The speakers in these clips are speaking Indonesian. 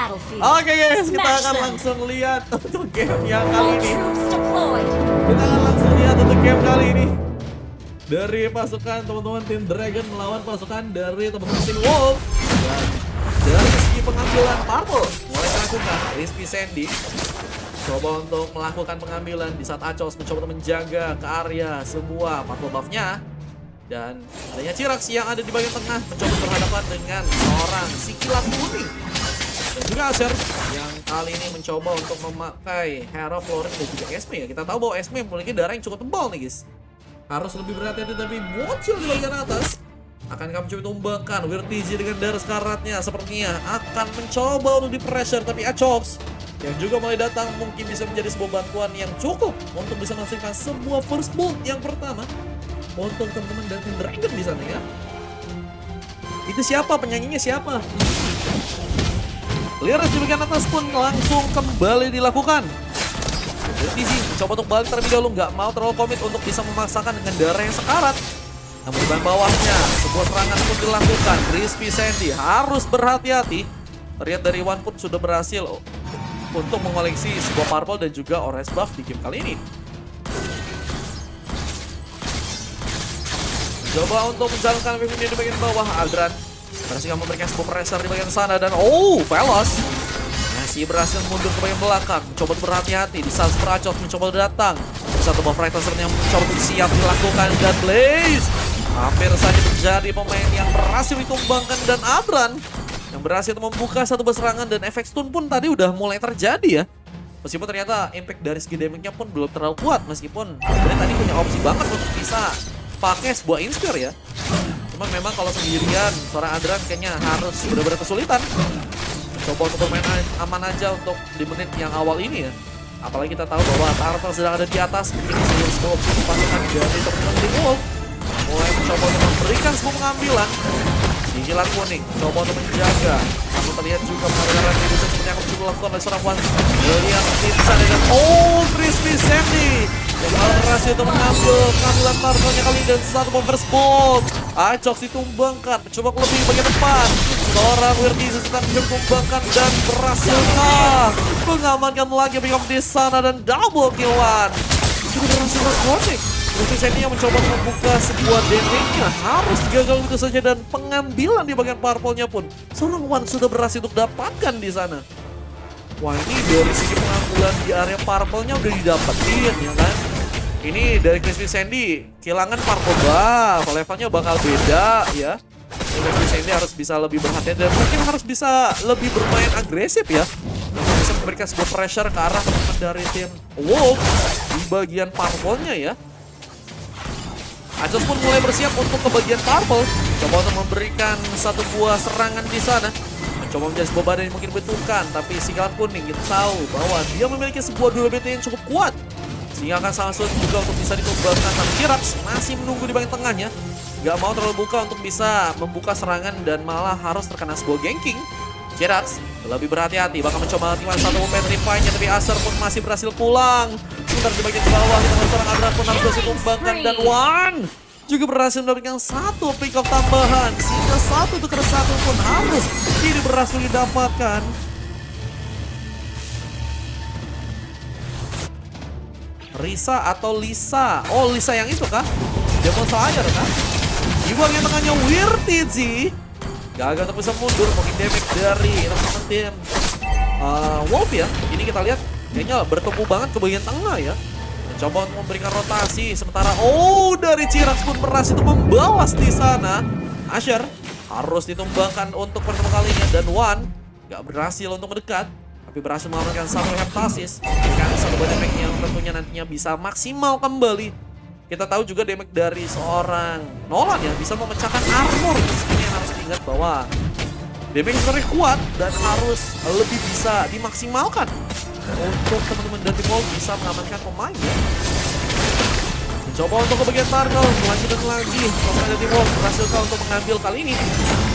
Oke guys, kita akan langsung lihat untuk game yang kali ini. Kita akan langsung lihat untuk game kali ini. Dari pasukan teman-teman tim Dragon melawan pasukan dari teman-teman tim Wolf. Dan dari segi pengambilan Purple mulai dilakukan Crispy Sandy coba untuk melakukan pengambilan di saat Achos mencoba untuk menjaga ke area semua Purple buff-nya. Dan adanya Chirax yang ada di bagian tengah mencoba berhadapan dengan seorang si kilat kuning. Dan juga Asher yang kali ini mencoba untuk memakai Hero Florin dan juga Esme ya. Kita tahu bahwa Esme memiliki darah yang cukup tebal nih guys. Harus lebih berhati-hati, tapi muncul di bagian atas. Akan kami coba tumbangkan Wirtizi dengan darah sekaratnya. Sepertinya akan mencoba untuk di-pressure, tapi Achos yang juga mulai datang mungkin bisa menjadi sebuah bantuan yang cukup untuk bisa menghasilkan sebuah first blood yang pertama untuk teman-teman dari tim Dragon di sana ya. Itu siapa? Penyanyinya siapa? Clearance di bagian atas pun langsung kembali dilakukan. Wirtizi mencoba untuk balik terlebih dahulu, nggak mau terlalu komit untuk bisa memaksakan dengan darah yang sekarat. Namun di bagian bawahnya sebuah serangan pun dilakukan. Crispy Sandy harus berhati-hati. Terlihat dari One pun sudah berhasil untuk mengoleksi sebuah purple dan juga orange buff di game kali ini. Coba untuk menjalankan Vivini di bagian bawah. Aldran berhasil memberikan sebuah pressure di bagian sana dan Velos masih berhasil mundur ke bagian belakang. Mencoba berhati-hati di saat Achos mencoba datang. Satu buff Reckless yang mencoba siap dilakukan dan Blaze hampir saja menjadi pemain yang berhasil ditumbangkan dan Adran yang berhasil membuka satu serangan dan efek stun pun tadi udah mulai terjadi ya. Meskipun ternyata impact dari segi damage-nya pun belum terlalu kuat, meskipun sebenarnya tadi punya opsi banget untuk bisa pakai sebuah Inspire ya. Cuman memang kalau sendirian seorang Adran kayaknya harus benar-benar kesulitan. Coba untuk bermain aman aja untuk di menit yang awal ini ya. Apalagi kita tahu bahwa Turtle sedang ada di atas. Mungkin seluruh sebuah opsi pasukan dari teman-teman di Wolf mulai mencoba untuk memberikan sebuah pengambilan. Kilat kuning coba untuk menjaga. Namun terlihat juga pengambilan diri seperti yang akan dilakukan oleh seorang One. William Vincent dengan Crispy Sandy yang berhasil untuk mengambil pengambilan Turtle-nya kali ini dan satu first blood. Achos ditumbangkan, mencoba lebih bagian depan. Seorang Wirtizi sedang ditumbangkan dan berhasilkah mengamankan lagi Bigom di sana dan double kill One. Juga berhasil connect. Crispy Sandy yang mencoba membuka sebuah damage-nya harus digagal begitu saja dan pengambilan di bagian purple-nya pun seorang One sudah berhasil untuk dapatkan di sana. Wah, ini dari segi pengambilan di area purple-nya udah didapetin ya kan. Ini dari Crispy Sandy kehilangan purple buff, levelnya bakal beda ya. Crispy Sandy harus bisa lebih berhati-hati dan mungkin harus bisa lebih bermain agresif ya. Untuk bisa memberikan sebuah pressure ke arah teman-teman dari tim Wolf di bagian purple-nya ya. Achos pun mulai bersiap untuk ke bagian purple. Coba untuk memberikan satu buah serangan di sana. Mencoba menjadi sebuah badan yang mungkin dibutuhkan. Tapi si kilat kuning kita tahu bahwa dia memiliki sebuah durability yang cukup kuat. Sehingga akan sangat sulit juga untuk bisa ditumbangkan. Tapi Chirax masih menunggu di bagian tengahnya. Gak mau terlalu buka untuk bisa membuka serangan dan malah harus terkena sebuah ganking. Chirax lebih berhati-hati, bakal mencoba melakukan satu petrify-nya, tapi Acer pun masih berhasil pulang. Sebentar di bagian bawah, kita melihat seorang Adran pun harus berhasil tumbangkan dan One juga berhasil mendapatkan satu pick off tambahan. Sehingga satu tukar satu pun harus tidak berhasil didapatkan. Risa atau Lisa? Oh, Lisa yang itu kah? Demon Slayer kan? Di bagian tengahnya Wirtizi gagal untuk bisa mundur, mungkin damage dari teman-teman tim Wolf ya. Ini kita lihat kayaknya bertumpu banget ke bagian tengah ya. Mencoba untuk memberikan rotasi, sementara dari Chirax pun berhasil untuk membalas di sana. Asher harus ditumbangkan untuk pertama kalinya dan One gak berhasil untuk mendekat, tapi berhasil mengamankan satu heptasis. Dengan satu damage yang tentunya nantinya bisa maksimal kembali. Kita tahu juga damage dari seorang Nolan ya bisa memecahkan armor. Ini yang harus diingat bahwa damage sebenarnya kuat dan harus lebih bisa dimaksimalkan untuk teman-teman dari Wolf bisa mengamankan pemain ya. Mencoba untuk ke bagian Turtle, melanjutkan lagi. Pemain dari Wolf berhasilkah untuk mengambil kali ini?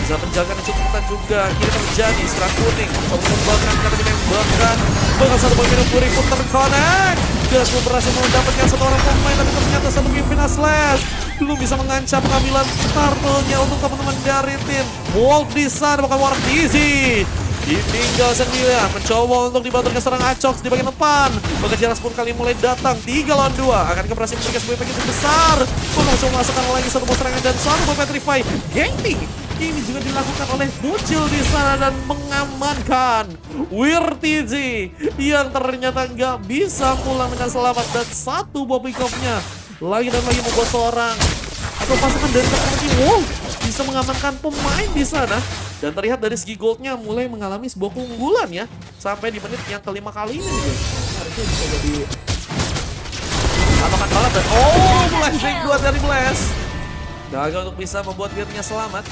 Bisa menjaga dan cukup ketat juga. Kini terjadi serat kuning. Mencoba membakar, kata menembakkan. Bahkan satu pemain yang pun terconnect. Jelas belum berhasil mendapatkan satu orang pemain, tapi ternyata satu Givina Slash belum bisa mengancam pengambilan Turtle-nya untuk teman-teman dari tim Wolf di sana. Bahkan Wirtizi Ditinggal sendirian, mencoba untuk dibantu ke serang Acox di bagian depan. Bahkan Jiras pun kali mulai datang, 3 lawan 2. Akan berhasil memberikan sebuah impact yang besar. Mencoba memasukkan lagi satu bom serangan dan satu bom petrify. Gaming ini juga dilakukan oleh Bocil di sana dan mengamankan Wirtizi yang ternyata nggak bisa pulang dengan selamat. Dan satu bom pick-up-nya lagi dan lagi membuat seorang atau pasukan dari Team Wolf bisa mengamankan pemain di sana. Dan terlihat dari segi goldnya mulai mengalami sebuah keunggulan ya. Sampai di menit yang kelima kali ini nih guys. Harusnya bisa jadi patokan banget. Dan flashbang 2 dari Blast. Gagal untuk bisa membuat Wirtnya selamat.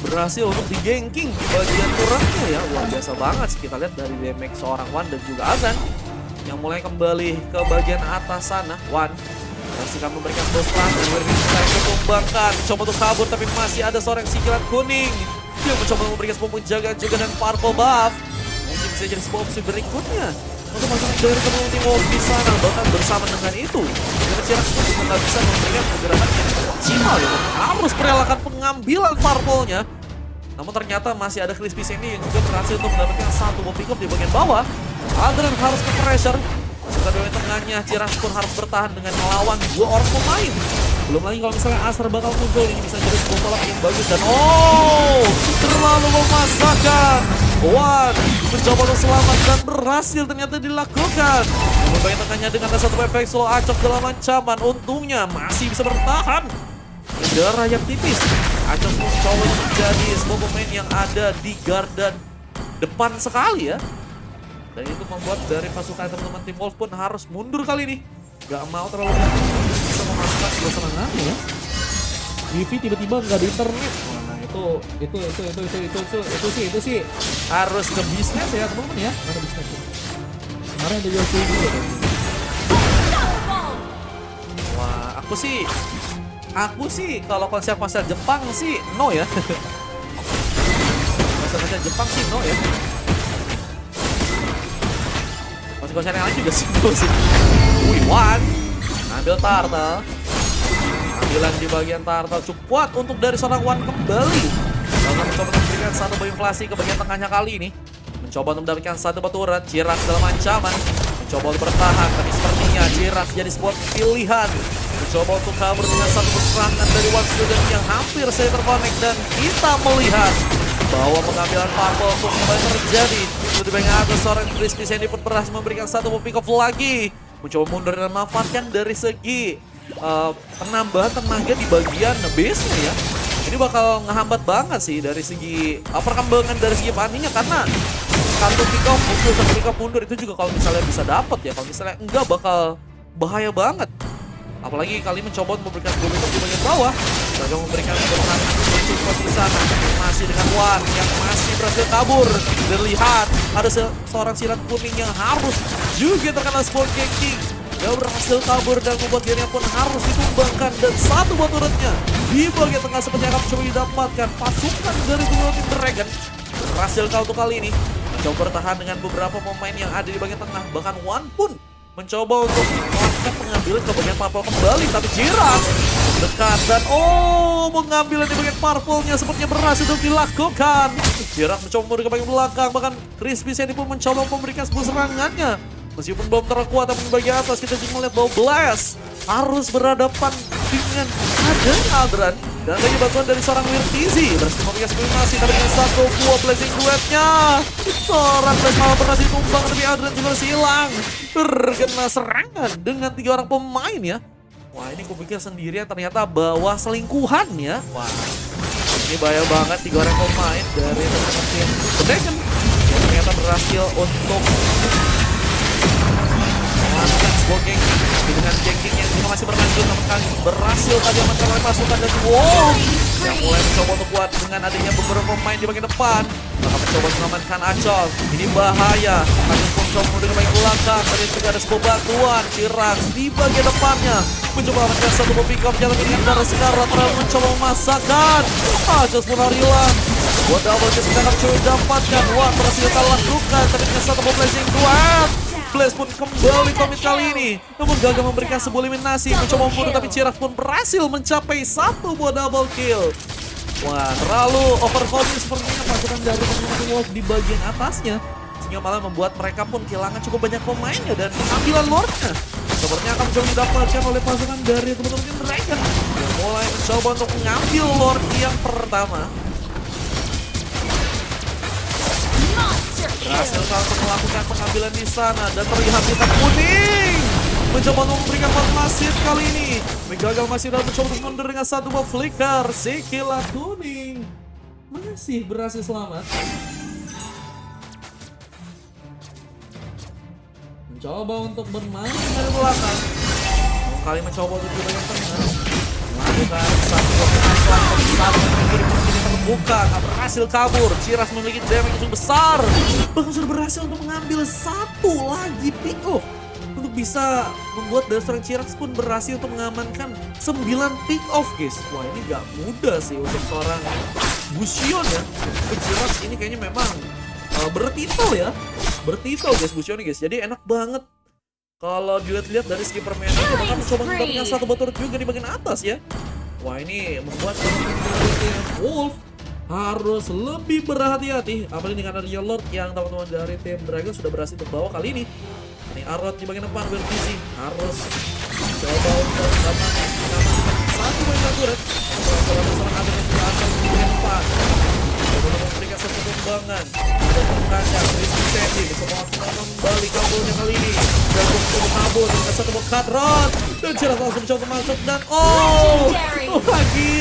Berhasil untuk di-ganking di bagian turretnya ya. Luar biasa banget sih. Kita lihat dari damage seorang Wan dan juga Azan yang mulai kembali ke bagian atas sana. Wan masih akan memberikan boost langsung. Wirtnya bisa ditumbangkan. Coba untuk kabur tapi masih ada seorang sikilat kuning yang mencoba memberikan sebuah penjagaan juga dan purple buff. Mungkin bisa jadi sebuah opsi berikutnya untuk masuk dari Team Wolf di sana. Bahkan bersama dengan itu Jiras pun juga nggak bisa memberikan pergerakan yang maksimal ya. Harus merelakan pengambilan purple-nya. Namun ternyata masih ada Crispy Sandy yang juga berhasil untuk mendapatkan satu bom pick up di bagian bawah. Adrian harus ke pressure. Setelah di tengahnya Jiras pun harus bertahan dengan melawan 2 orang pemain. Belum lagi kalau misalnya Acer bakal muncul, ini bisa jadi sebuah kolab yang bagus. Dan terlalu memaksakan. Wan mencoba untuk selamat dan berhasil ternyata dilakukan. Namun bagian tengahnya dengan satu efek solo Acox dalam ancaman. Untungnya masih bisa bertahan. Darah yang tipis. Acox mencoba untuk menjadi sebuah pemain yang ada di garda depan sekali ya. Dan itu membuat dari pasukan teman-teman Team Wolf pun harus mundur kali ini. Gak mau terlalu bisa memasukkan sebuah serangan ya. Vivi tiba-tiba nggak di internet. Nah itu sih harus ke bisnis ya teman-teman ya. Mana bisnis? Kemarin ada jual juga. Wah, aku sih kalau konser Jepang sih no ya. Konser Jepang sih no ya. Konser yang lain juga sih no sih. Wan ambil turtle. Ambilan di bagian turtle cukup kuat untuk dari seorang Wan kembali. Lalu mencoba memberikan satu bom inflasi ke bagian tengahnya kali ini. Mencoba untuk mendapatkan satu batu turret. Jiras dalam ancaman. Mencoba untuk bertahan, tapi sepertinya Jiras jadi sebuah pilihan. Mencoba untuk kabur dengan satu serangan dari Wan Student yang hampir saja terkonek. Dan kita melihat bahwa pengambilan purple untuk kembali terjadi. Di bagian atas seorang Crispy Sandy pun berhasil memberikan satu bom pick up lagi. Mencoba mundur dan memanfaatkan dari segi penambahan tenaga di bagian base-nya ya. Ini bakal ngehambat banget sih dari segi perkembangan dari segi paninya. Karena satu pick up muncul, satu pick up mundur itu juga kalau misalnya bisa dapat ya. Kalau misalnya enggak bakal bahaya banget. Apalagi kali mencoba memberikan bom pick up di bagian bawah. Gagal memberikan serangan cukup di sana. Masih dengan Wan yang masih berhasil kabur. Terlihat ada seorang silat kuning yang harus juga terkena sport ganking. Dia berhasil kabur dan membuat dirinya pun harus ditumbangkan. Dan satu buat turretnya di bagian tengah seperti yang akan coba didapatkan. Pasukan dari Team Dragon berhasil untuk kali ini mencoba bertahan dengan beberapa pemain yang ada di bagian tengah. Bahkan Wan pun mencoba untuk melakukan pengambilan ke bagian purple kembali. Tapi Jiras dekat dan pengambilan di bagian purple-nya sepertinya berhasil untuk dilakukan. Jiras mencoba mundur ke bagian belakang. Bahkan Crispy Sandy pun mencoba memberikan sebuah serangannya. Meskipun belum terkuat tapi di bagian atas kita juga melihat bahwa Blast harus berhadapan dengan adanya Adran. Dan lagi bantuan dari seorang Wirtizi. Berhasil memberikan eliminasi tapi dengan satu buah blazing duetnya. Seorang Blast malah berhasil tumbang tapi Adran juga harus hilang. Terkena serangan dengan 3 orang pemain ya. Wah ini gue pikir sendirian ternyata bawa selingkuhan ya. Wah ini bahaya banget 3 orang pemain dari Team Dragon yang ternyata berhasil untuk melakukan sebuah ganking. Dengan ganking yang juga masih berlanjut namun kali berhasil tadi amankan oleh pasukan dari Wolf yang mulai mencoba untuk kuat dengan adanya beberapa pemain di bagian depan. Maka mencoba mengamankan Acox. Ini bahaya. Acox pun mencoba mundur ke bagian belakang. Tadi juga ada sebuah bantuan. Jiras di bagian depannya mencoba mengamankan satu bom pick up. Jalan dengan darah Scarlet terlalu mencoba memasakkan. Acox pun hilang. Buat double kill sedang coba dapatkan. Wah berhasil kita lakukan. Tapi dengan satu bom blazing duet. Blast pun kembali komit kali ini. Namun gagal memberikan sebuah eliminasi. Mencoba mundur tapi Jiras pun berhasil mencapai satu buah double kill. Wah, terlalu overconfident sepertinya pasukan dari teman-teman Wolf di bagian atasnya. Sehingga malah membuat mereka pun kehilangan cukup banyak pemainnya dan pengambilan Lordnya sepertinya akan mencoba didapatkan oleh pasukan dari teman-teman Dragon yang mulai mencoba untuk mengambil Lord yang pertama. Berhasil untuk melakukan pengambilan di sana dan terlihat hitam kuning mencoba untuk memberikan Masjid kali ini. Gagal masih dalam mencoba untuk mundur dengan satu buah flicker. Si kilat kuning masih berhasil selamat. Mencoba untuk bermain dari belakang. Kali mencoba untuk juga yang tengah. Melakukan satu penampilan satu yang terbuka, tak berhasil kabur. Ciras memiliki damage yang cukup besar. Bahkan sudah berhasil untuk mengambil satu lagi pick off. Untuk bisa membuat dari seorang Ciras pun berhasil untuk mengamankan 9 pick off guys. Wah ini gak mudah sih untuk seorang Bushion ya. Ciras ini kayaknya memang bertitel ya. Bertitel guys Bushion guys. Jadi enak banget. Kalau dilihat-lihat dari segi permainannya, bahkan mencoba mendapatkan satu botol juga di bagian atas ya. Wah ini membuat Wolf harus lebih berhati-hati. Apalagi dengan adanya Lord yang teman-teman dari tim Dragon sudah berhasil terbawa kali ini. Ini Arrot di bagian depan bervisi harus coba untuk mengamankan satu poin turret. Kalau seorang ada yang berasal di bagian depan. Coba memberikan satu kembangan. Ada tengahnya Rizky Sandy semua kembali kabelnya kali ini. Dan untuk kabel dengan satu buah cut rod. Dan Cirak langsung mencoba masuk dan lagi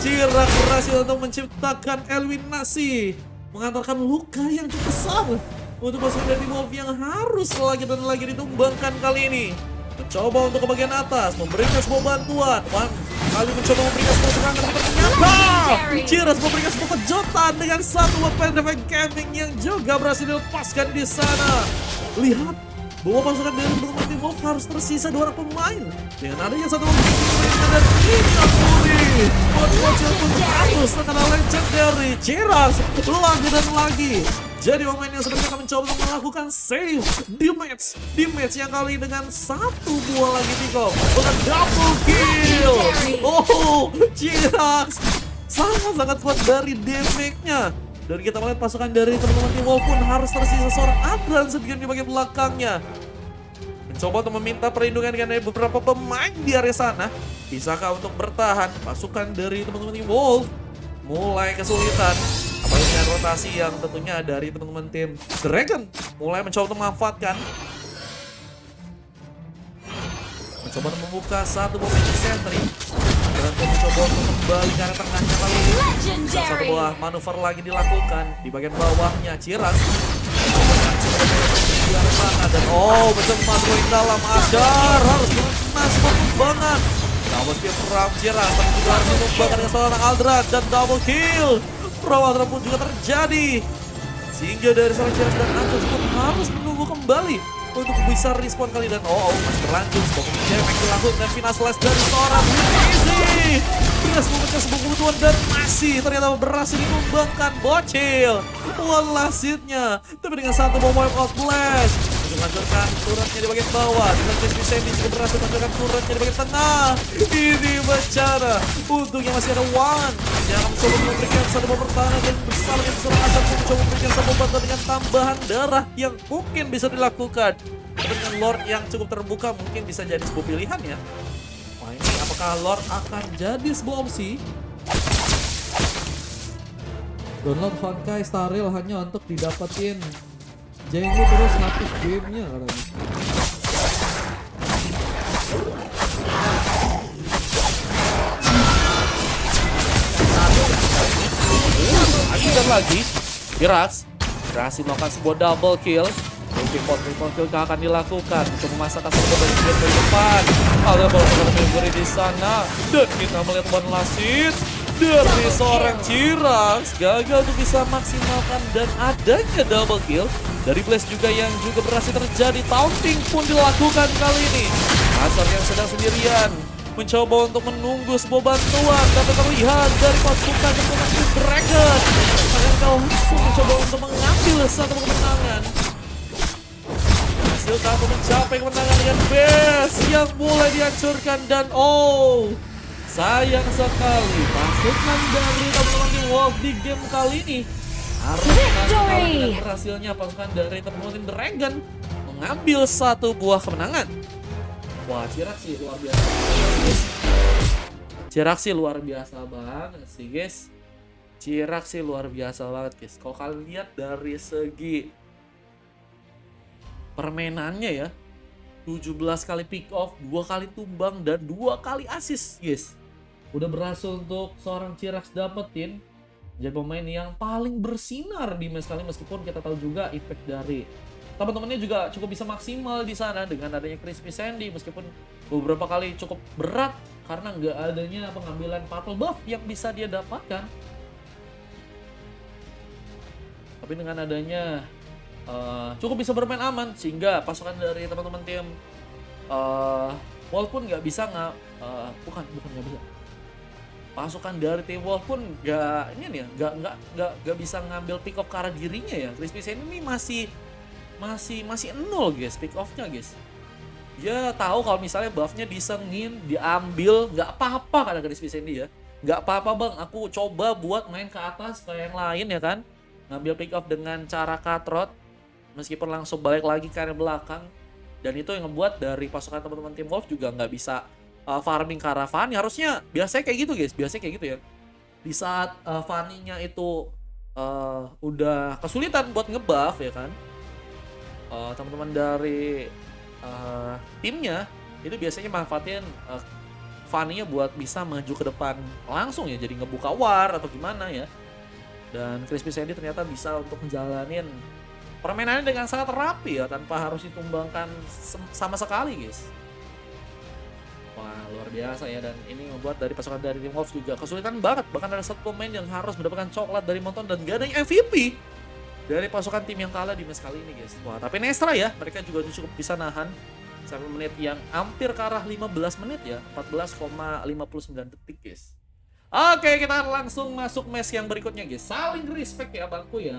Cirak berhasil untuk menciptakan eliminasi, mengantarkan luka yang cukup besar untuk pasukan dari Wolf yang harus lagi dan lagi ditumbangkan kali ini. Mencoba untuk ke bagian atas, memberikan sebuah bantuan. Kali mencoba memberikan sebuah serangan, ternyata Ciras memberikan sebuah kejutan dengan satu weapon defense camping yang juga berhasil dilepaskan di sana. Lihat bahwa pasukan dari teman-teman Wolf harus tersisa 2 orang pemain. Dengan adanya satu pemain dan Inakuri, Bocil pun harus terkena legendary. Ciras lagi dan lagi jadi pemain yang sebenarnya akan mencoba untuk melakukan save di match yang kali dengan satu buah lagi pick-off. Bukan double kill. Ciras sangat-sangat kuat dari damage-nya. Dan kita melihat pasukan dari teman-teman tim Wolf pun harus tersisa seorang Adran sedikit di bagian belakangnya. Mencoba untuk meminta perlindungan dengan beberapa pemain di area sana. Bisakah untuk bertahan? Pasukan dari teman-teman tim Wolf mulai kesulitan. Apalagi dengan rotasi yang tentunya dari teman-teman tim Dragon mulai mencoba untuk memanfaatkan. Mencoba untuk membuka satu momen sentry. Dan mencoba untuk kembali ke arah tengahnya kali ini. Satu buah manuver lagi dilakukan di bagian bawahnya Ciras. Di arah sana dan mencoba masuk ke dalam Adar harus masuk kembangan. Double kill from Ciras, tapi juga harus ditumbangkan dengan seorang Aldrat dan double kill. Pro Aldrat pun juga terjadi. Sehingga dari seorang Ciras dan Anjos pun harus menunggu kembali untuk bisa respon kali dan masih berlanjut sebuah damage dilakukan dan final slash dari seorang Easy. Berhasil memecah sebuah kebutuhan dan masih ternyata berhasil ditumbangkan Bocil. One last hit-nya, tapi dengan satu bom wipe out flash menghancurkan turretnya di bagian bawah. Dengan Crispy Sandy juga berhasil menghancurkan turretnya di bagian tengah. Ini bencana. Untungnya masih ada One yang akan mencoba memberikan satu bom pertahanan dan besar yang seorang Azam mencoba memberikan satu bantuan dengan tambahan darah yang mungkin bisa dilakukan. Dengan Lord yang cukup terbuka mungkin bisa jadi sebuah pilihan ya. Wah ini apakah Lord akan jadi sebuah opsi? Download Honkai Star Rail hanya untuk didapetin Jengu terus hapus gamenya katanya. Lagi Ciras berhasil melakukan sebuah double kill. Triple kill akan dilakukan untuk memasakkan sebuah bagian dari depan. Ada bola Februari di sana dan kita melihat one last hit dari seorang Ciras gagal untuk bisa maksimalkan dan adanya double kill dari Blaze juga yang juga berhasil terjadi. Taunting pun dilakukan kali ini. Asar yang sedang sendirian mencoba untuk menunggu sebuah bantuan tapi terlihat dari pasukan teman-teman Dragon akan langsung mencoba untuk mengambil satu kemenangan. Hasil kamu mencapai kemenangan dengan base yang mulai dihancurkan dan Sayang sekali pasukan dari teman-teman tim Wolf di game kali ini harus kalah dengan berhasilnya pasukan dari teman-teman tim Dragon mengambil satu buah kemenangan. Wah, Chirac sih luar biasa. Chirac sih luar biasa banget sih, guys. Chirac sih luar biasa banget, guys. Kalau kalian lihat dari segi permainannya ya, 17 kali pick off, 2 kali tumbang, dan 2 kali assist, guys. Udah berhasil untuk seorang Chirac dapetin jadi pemain yang paling bersinar di match kali, meskipun kita tahu juga impact dari teman-temannya juga cukup bisa maksimal di sana dengan adanya Crispy Sandy, meskipun beberapa kali cukup berat karena nggak adanya pengambilan purple buff yang bisa dia dapatkan. Tapi dengan adanya cukup bisa bermain aman sehingga pasukan dari teman-teman tim Wolf pun nggak bisa bukan nggak bisa. Pasukan dari tim Wolf pun nggak bisa ngambil pick off ke arah dirinya ya. Crispy Sandy ini masih nol, guys, pick off-nya, guys. Dia tahu kalau misalnya buff-nya disengin, diambil, nggak apa-apa kata Crispy Sandy ya. Nggak apa-apa bang, aku coba buat main ke atas kayak yang lain ya kan. Ngambil pick off dengan cara cut meskipun langsung balik lagi ke area belakang. Dan itu yang ngebuat dari pasukan teman-teman tim Wolf juga nggak bisa farming ke arah Fanny. Harusnya biasanya kayak gitu, guys, biasanya kayak gitu ya. Di saat Fanny-nya itu udah kesulitan buat ngebuff ya kan, teman-teman dari timnya itu biasanya manfaatin Fanny-nya buat bisa maju ke depan langsung ya, jadi ngebuka war atau gimana ya. Dan Crispy Sandy ternyata bisa untuk menjalanin permainannya dengan sangat rapi ya, tanpa harus ditumbangkan sama sekali, guys. Wah, luar biasa ya, dan ini membuat dari pasukan dari tim Wolves juga kesulitan banget. Bahkan ada satu pemain yang harus mendapatkan coklat dari Monton dan gak ada yang MVP dari pasukan tim yang kalah di match kali ini, guys. Wah, tapi Nestra ya, mereka juga cukup bisa nahan sampai menit yang hampir ke arah 15 menit ya, 14,59 detik, guys. Oke, kita langsung masuk match yang berikutnya, guys. Saling respect ya bangku ya.